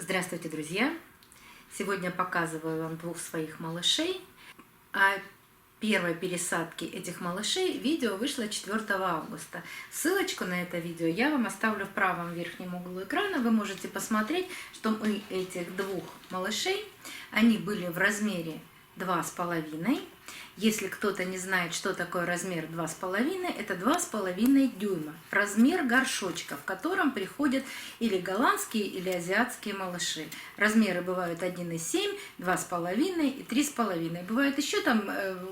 Здравствуйте, друзья! Сегодня показываю вам двух своих малышей. О первой пересадке этих малышей видео вышло 4 августа. Ссылочку на это видео я вам оставлю в правом верхнем углу экрана. Вы можете посмотреть, что мы этих двух малышей, они были в размере 2,5. Если кто-то не знает, что такое размер 2,5, это 2,5 дюйма. Размер горшочка, в котором приходят или голландские, или азиатские малыши. Размеры бывают 1,7, 2,5 и 3,5. Бывают еще там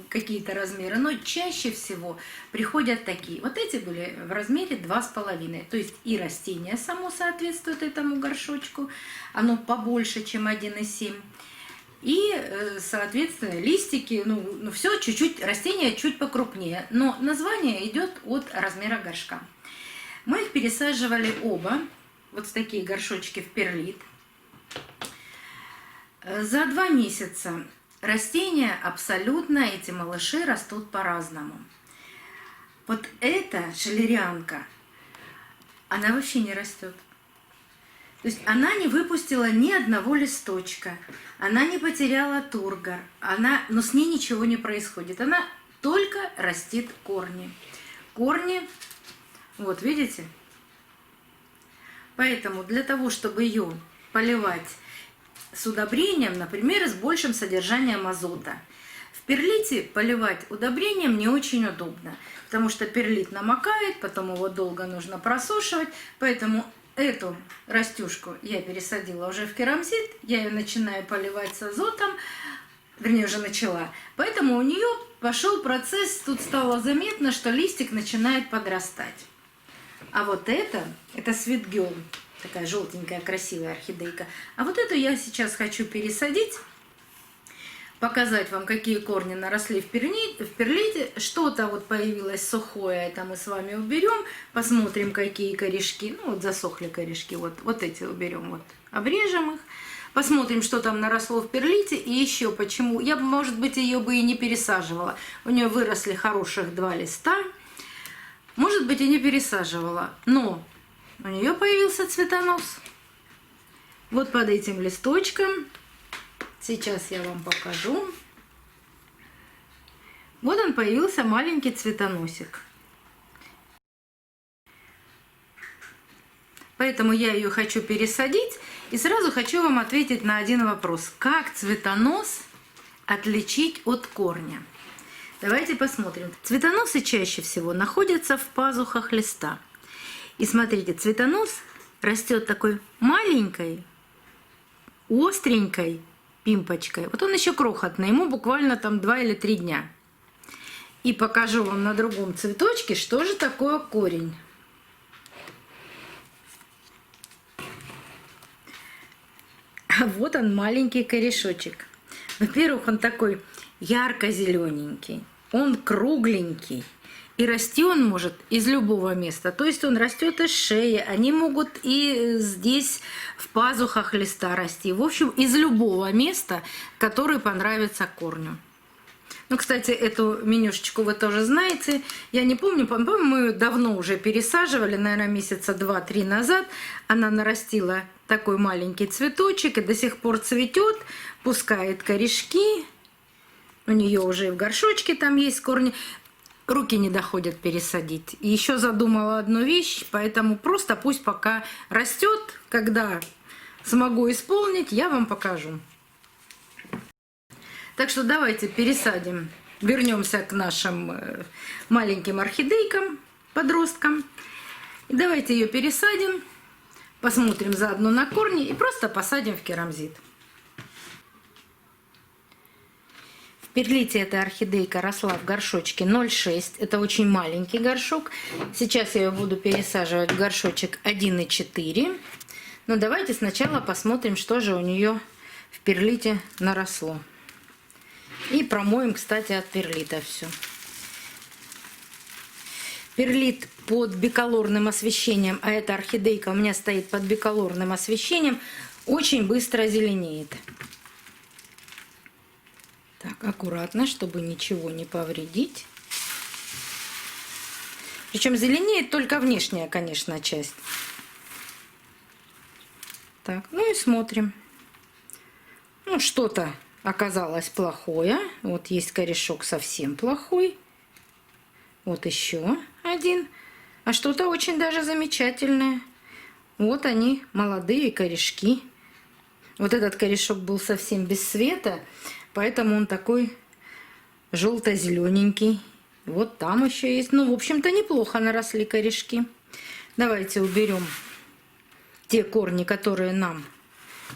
какие-то размеры, но чаще всего приходят такие. Вот эти были в размере 2,5. То есть и растение само соответствует этому горшочку. Оно побольше, чем 1,7. И, соответственно, листики, все чуть-чуть, растение чуть покрупнее, но название идет от размера горшка. Мы их пересаживали оба, вот в такие горшочки в перлит. За 2 месяца растения абсолютно, эти малыши растут по-разному. Вот эта шалерянка, она вообще не растет. То есть она не выпустила ни одного листочка, она не потеряла тургор, но с ней ничего не происходит. Она только растит корни. Корни, вот видите? Поэтому для того, чтобы ее поливать с удобрением, например, с большим содержанием азота, в перлите поливать удобрением не очень удобно, потому что перлит намокает, потом его долго нужно просушивать, поэтому эту растюшку я пересадила уже в керамзит, я ее начинаю поливать с азотом, вернее, уже начала. Поэтому у нее пошел процесс, тут стало заметно, что листик начинает подрастать. А вот это Sweet Girl, такая желтенькая, красивая орхидейка. А вот эту я сейчас хочу пересадить, показать вам, какие корни наросли в перлите. Что-то вот появилось сухое, это мы с вами уберем. Посмотрим, какие корешки. Ну, вот засохли корешки. Вот эти уберем, вот обрежем их. Посмотрим, что там наросло в перлите. И еще почему. Я, может быть, ее бы и не пересаживала. У нее выросли хороших 2 листа. Может быть, и не пересаживала. Но у нее появился цветонос. Вот под этим листочком. Сейчас я вам покажу. Вот он появился, маленький цветоносик. Поэтому я ее хочу пересадить. И сразу хочу вам ответить на один вопрос. Как цветонос отличить от корня? Давайте посмотрим. Цветоносы чаще всего находятся в пазухах листа. И смотрите, цветонос растет такой маленькой, остренькой пимпочкой. Вот он еще крохотный, ему буквально там 2 или 3 дня. И покажу вам на другом цветочке, что же такое корень. А вот он, маленький корешочек. Во-первых, он такой ярко-зелененький, он кругленький. И расти он может из любого места. То есть он растет из шеи, они могут и здесь в пазухах листа расти. В общем, из любого места, который понравится корню. Ну, кстати, эту менюшечку вы тоже знаете. Я не помню, по-моему, мы ее давно уже пересаживали, наверное, месяца 2-3 назад. Она нарастила такой маленький цветочек и до сих пор цветет, пускает корешки. У нее уже и в горшочке там есть корни. Руки не доходят пересадить. И еще задумала одну вещь, поэтому просто пусть пока растет. Когда смогу исполнить, я вам покажу. Так что давайте пересадим, вернемся к нашим маленьким орхидейкам, подросткам. И давайте ее пересадим, посмотрим заодно на корни и просто посадим в керамзит. В перлите эта орхидейка росла в горшочке 0,6. Это очень маленький горшок. Сейчас я ее буду пересаживать в горшочек 1,4. Но давайте сначала посмотрим, что же у нее в перлите наросло. И промоем, кстати, от перлита все. Перлит под биколорным освещением, а эта орхидейка у меня стоит под биколорным освещением, очень быстро зеленеет. Так, аккуратно, чтобы ничего не повредить. Причем зеленеет только внешняя, конечно, часть. Так, ну и смотрим. Ну, что-то оказалось плохое. Вот есть корешок совсем плохой. Вот еще один. А что-то очень даже замечательное. Вот они, молодые корешки. Вот этот корешок был совсем без света, поэтому он такой желто-зелененький. Вот там еще есть. Ну, в общем-то, неплохо наросли корешки. Давайте уберем те корни, которые нам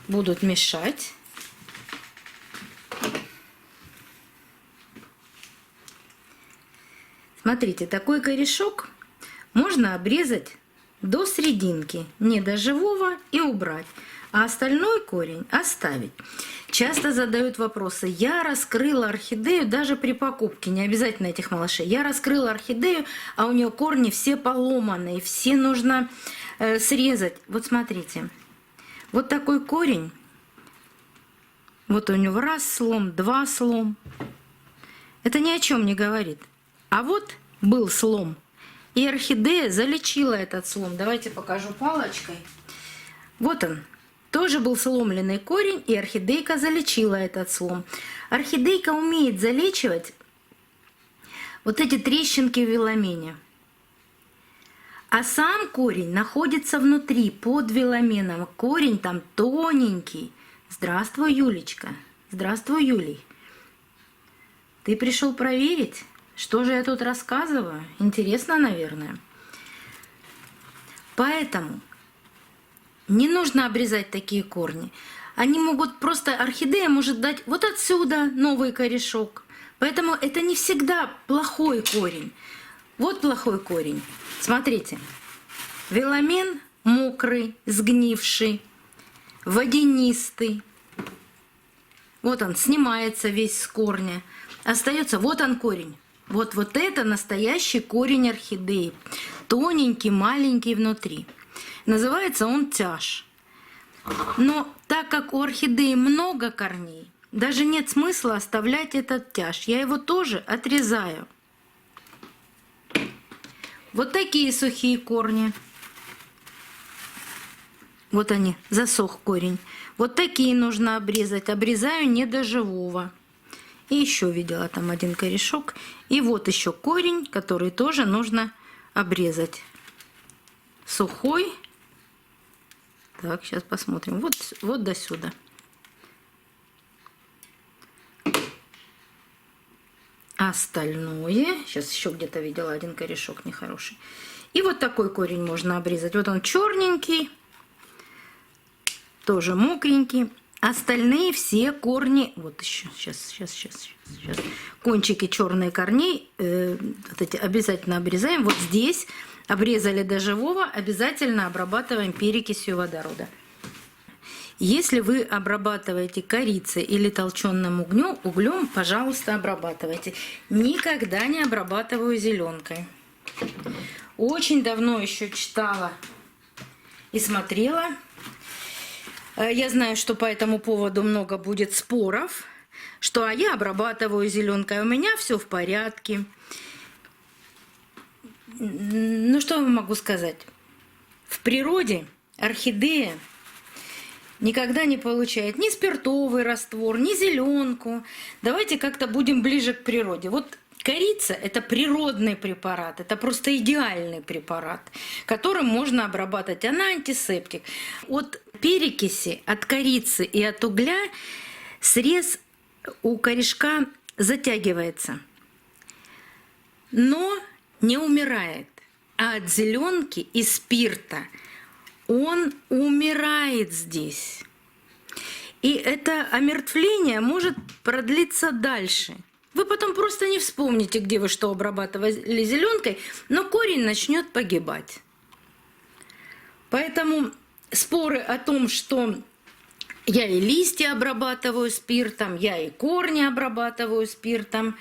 будут мешать. Смотрите, такой корешок можно обрезать до серединки, не до живого, и убрать. А остальной корень оставить. Часто задают вопросы. Я раскрыла орхидею даже при покупке, не обязательно этих малышей. Я раскрыла орхидею, а у нее корни все поломанные, все нужно срезать. Вот смотрите, вот такой корень. Вот у него раз слом, два слом. Это ни о чем не говорит. А вот был слом, и орхидея залечила этот слом. Давайте покажу палочкой. Вот он. Тоже был сломленный корень, и орхидейка залечила этот слом. Орхидейка умеет залечивать вот эти трещинки в веломене. А сам корень находится внутри, под веломеном. Корень там тоненький. Здравствуй, Юлечка. Здравствуй, Юлий. Ты пришел проверить, что же я тут рассказываю? Интересно, наверное. Поэтому не нужно обрезать такие корни. Они могут просто, орхидея может дать вот отсюда новый корешок. Поэтому это не всегда плохой корень. Вот плохой корень. Смотрите. Веломен мокрый, сгнивший, водянистый. Вот он, снимается весь с корня. Остается, вот он корень. Вот это настоящий корень орхидеи. Тоненький, маленький внутри. Называется он тяж. Но так как у орхидеи много корней, даже нет смысла оставлять этот тяж. Я его тоже отрезаю. Вот такие сухие корни. Вот они, засох корень. Вот такие нужно обрезать. Обрезаю не до живого. И еще видела там один корешок. И вот еще корень, который тоже нужно обрезать. Сухой. Так, сейчас посмотрим. Вот до сюда. Остальное. Сейчас еще где-то видела один корешок нехороший. И вот такой корень можно обрезать. Вот он черненький. Тоже мокренький. Остальные все корни. Вот еще. Сейчас. Кончики черные корней. Вот эти обязательно обрезаем. Вот здесь. Обрезали до живого, обязательно обрабатываем перекисью водорода. Если вы обрабатываете корицей или толченым углем, пожалуйста, обрабатывайте. Никогда не обрабатываю зеленкой. Очень давно еще читала и смотрела. Я знаю, что по этому поводу много будет споров, что я обрабатываю зеленкой, у меня все в порядке. Ну, что я могу сказать? В природе орхидея никогда не получает ни спиртовый раствор, ни зеленку. Давайте как-то будем ближе к природе. Вот корица – это природный препарат, это просто идеальный препарат, которым можно обрабатывать. Она антисептик. От перекиси, от корицы и от угля срез у корешка затягивается. Но не умирает, а от зеленки и спирта он умирает здесь. И это омертвление может продлиться дальше. Вы потом просто не вспомните, где вы что обрабатывали зеленкой, но корень начнет погибать. Поэтому споры о том, что я и листья обрабатываю спиртом, я и корни обрабатываю спиртом.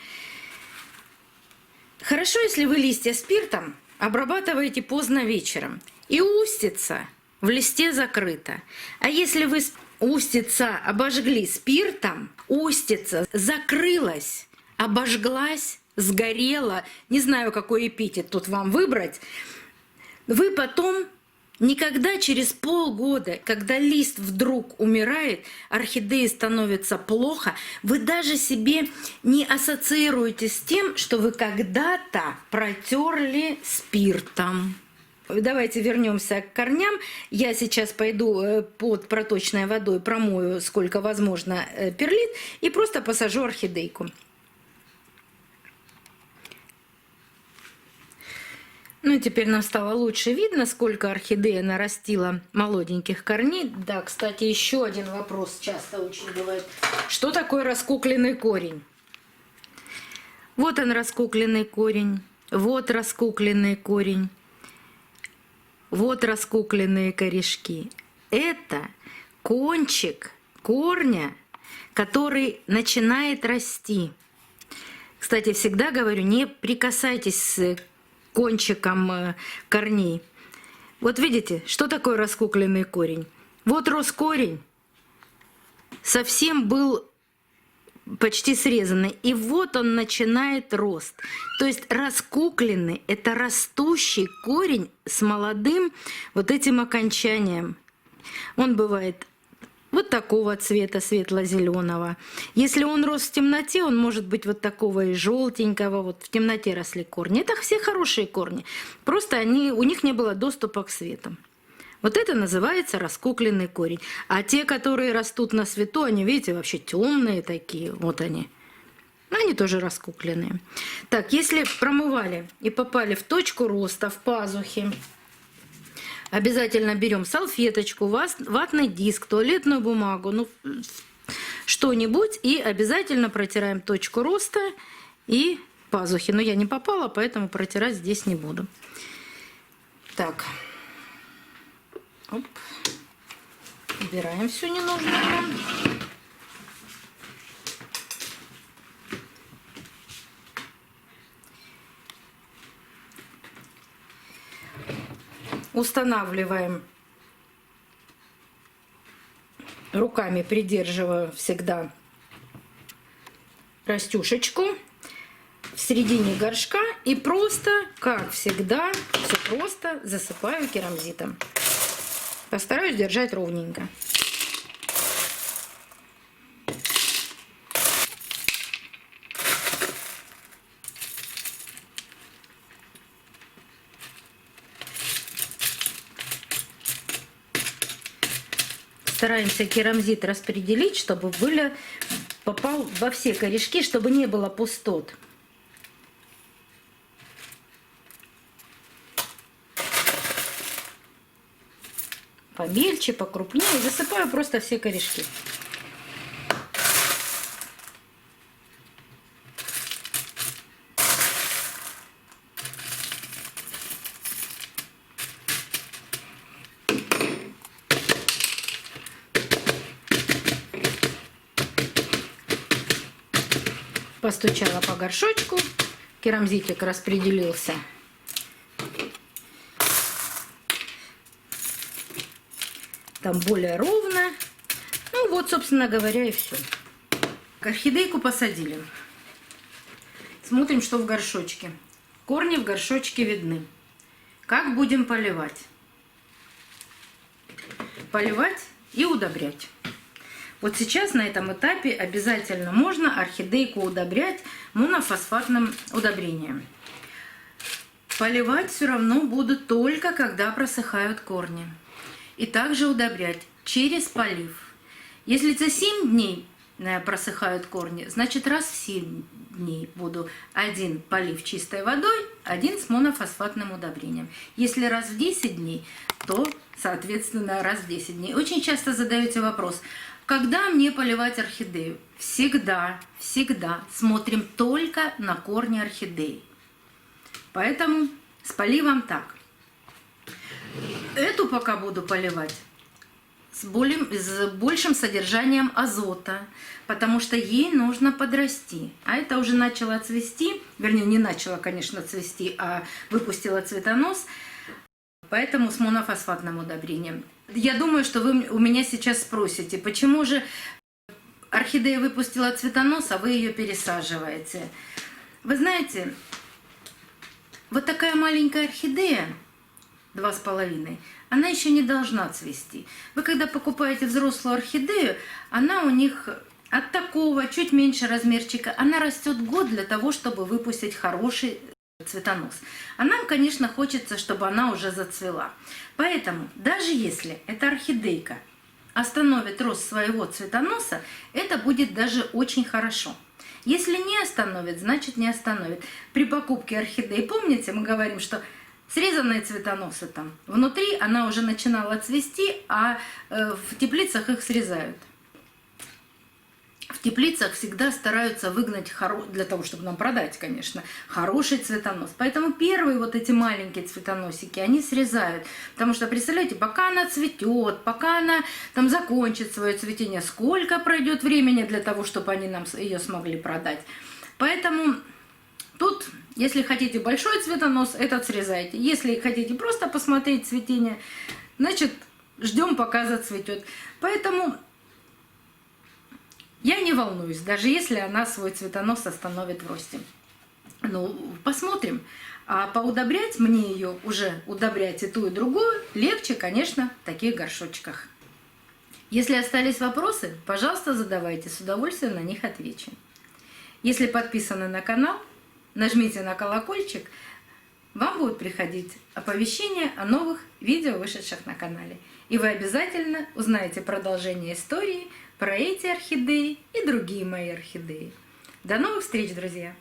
Хорошо, если вы листья спиртом обрабатываете поздно вечером. И устица в листе закрыта. А если вы устица обожгли спиртом, устица закрылась, обожглась, сгорела, не знаю, какой эпитет тут вам выбрать, вы потом Никогда через полгода, когда лист вдруг умирает, орхидеи становится плохо, вы даже себе не ассоциируете с тем, что вы когда-то протерли спиртом. Давайте вернемся к корням. Я сейчас пойду под проточной водой, промою сколько возможно перлит и просто посажу орхидейку. Ну и теперь нам стало лучше видно, сколько орхидея нарастила молоденьких корней. Да, кстати, еще один вопрос часто очень бывает. Что такое раскукленный корень? Вот он, раскукленный корень. Вот раскукленный корень. Вот раскукленные корешки. Это кончик корня, который начинает расти. Кстати, всегда говорю, не прикасайтесь к кончиком корней. Вот видите, что такое раскукленный корень? Вот рос корень, совсем был почти срезанный, и вот он начинает рост. То есть раскукленный – это растущий корень с молодым вот этим окончанием. Он бывает вот такого цвета, светло-зеленого. Если он рос в темноте, он может быть вот такого и желтенького. Вот в темноте росли корни. Это все хорошие корни. Просто у них не было доступа к свету. Вот это называется раскукленный корень. А те, которые растут на свету, они, видите, вообще темные такие. Вот они. Они тоже раскукленные. Так, если промывали и попали в точку роста, в пазухи, обязательно берем салфеточку, ватный диск, туалетную бумагу, ну что-нибудь, и обязательно протираем точку роста и пазухи. Но я не попала, поэтому протирать здесь не буду. Так. Оп. Убираем все ненужное. Устанавливаем, руками придерживаю всегда растюшечку в середине горшка и просто, как всегда, все просто засыпаю керамзитом. Постараюсь держать ровненько. Стараемся керамзит распределить, чтобы попал во все корешки, чтобы не было пустот. Помельче, покрупнее. Засыпаю просто все корешки. Постучала по горшочку, керамзитик распределился. Там более ровно. Ну вот, собственно говоря, и все. Орхидейку посадили. Смотрим, что в горшочке. Корни в горшочке видны. Как будем поливать? Поливать и удобрять. Вот сейчас на этом этапе обязательно можно орхидейку удобрять монофосфатным удобрением. Поливать все равно буду только когда просыхают корни. И также удобрять через полив. Если за 7 дней просыхают корни, значит раз в 7 дней буду один полив чистой водой, один с монофосфатным удобрением. Если раз в 10 дней, то соответственно раз в 10 дней. Очень часто задаете вопрос: когда мне поливать орхидею? Всегда смотрим только на корни орхидеи. Поэтому с поливом так. Эту пока буду поливать с большим содержанием азота, потому что ей нужно подрасти. А это уже начало цвести, вернее, не начало, конечно, цвести, а выпустила цветонос, поэтому с монофосфатным удобрением. Я думаю, что вы у меня сейчас спросите, почему же орхидея выпустила цветонос, а вы ее пересаживаете. Вы знаете, вот такая маленькая орхидея 2,5, она еще не должна цвести. Вы когда покупаете взрослую орхидею, она у них от такого, чуть меньше размерчика, она растет год для того, чтобы выпустить хороший цветонос. А нам, конечно, хочется, чтобы она уже зацвела. Поэтому, даже если эта орхидейка остановит рост своего цветоноса, это будет даже очень хорошо. Если не остановит, значит не остановит. При покупке орхидей, помните, мы говорим, что срезанные цветоносы там внутри, она уже начинала цвести, а в теплицах их срезают. В теплицах всегда стараются выгнать, для того, чтобы нам продать, конечно, хороший цветонос. Поэтому первые вот эти маленькие цветоносики, они срезают. Потому что, представляете, пока она цветет, пока она там закончит свое цветение, сколько пройдет времени для того, чтобы они нам ее смогли продать. Поэтому тут, если хотите большой цветонос, этот срезайте. Если хотите просто посмотреть цветение, значит, ждем, пока зацветет. Поэтому я не волнуюсь, даже если она свой цветонос остановит в росте. Ну, посмотрим. А поудобрять мне ее, уже удобрять и ту, и другую, легче, конечно, в таких горшочках. Если остались вопросы, пожалуйста, задавайте, с удовольствием на них отвечу. Если подписаны на канал, нажмите на колокольчик, вам будут приходить оповещения о новых видео, вышедших на канале. И вы обязательно узнаете продолжение истории про эти орхидеи и другие мои орхидеи. До новых встреч, друзья!